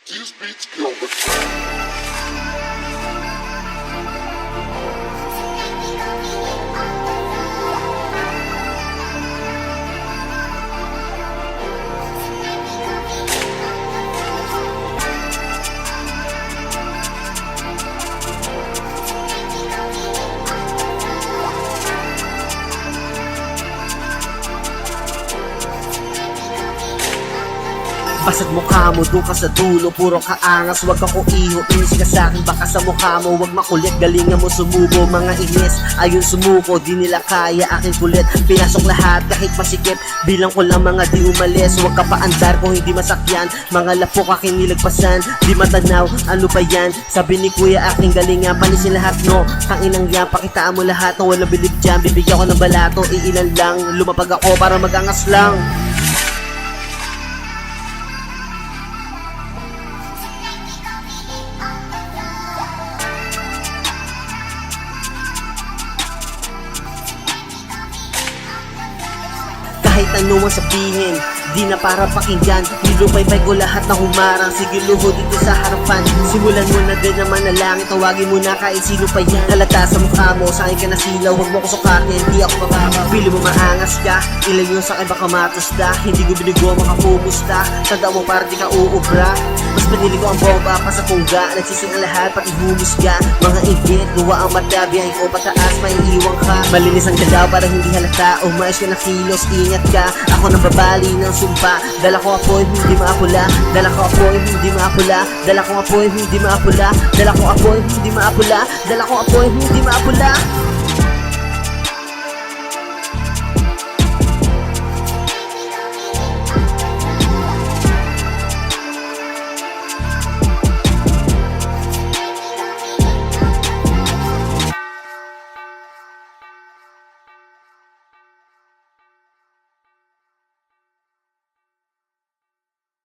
These beats kill the Basag mukha mo, doon ka sa dulo, puro kaangas. Huwag ako iho, inis ka sa'kin, baka sa mukha mo. Huwag makulit, galingan mo sumubo. Mga inis, ayun sumuko, di nila kaya aking kulit. Pinasok lahat, kahit masikip, bilang ko lang mga di umalis. Huwag ka paandar kung hindi masakyan, mga lapok aking nilagpasan. Di matanaw, ano ba yan? Sabi ni kuya aking galingan, panisin lahat no. Tanginang yan, pakitaan mo lahat na walang bilib dyan. Bibigyan ko ng balato, iilan lang. Lumapag ako para magangas lang. Kahit ano ang sabihin, di na para pakinggan. Nilupay-pay ko lahat na humarang. Sige luho dito sa harapan. Simulan mo na din naman na langit. Tawagin mo na kahit sino pa yan. Halata sa mukha mo, sa'kin ka na silaw. Huwag mo ko sukatin, di ako bababa. Pili mo maangas ka, ilan yun sa'kin baka matusda. Hindi ko binigo makapumusta. Tanda mo para di ka uubra. Mas pinili ko ang bomba pa sa pungga. Nagsising ang lahat, pati humusga. Mga ingit, luwa ang mata. Biyahe ko pataas, may iiwang ka. Malinis ang galaw para hindi halata. Umayos ka na kilos, ingat ka. Ako nang babali ng sumpa. Dala ko apoy, hindi maapula. Dala ko apoy, hindi maapula. Dala ko apoy, hindi maapula. Dala ko apoy, hindi maapula. Dala ko apoy, hindi maapula.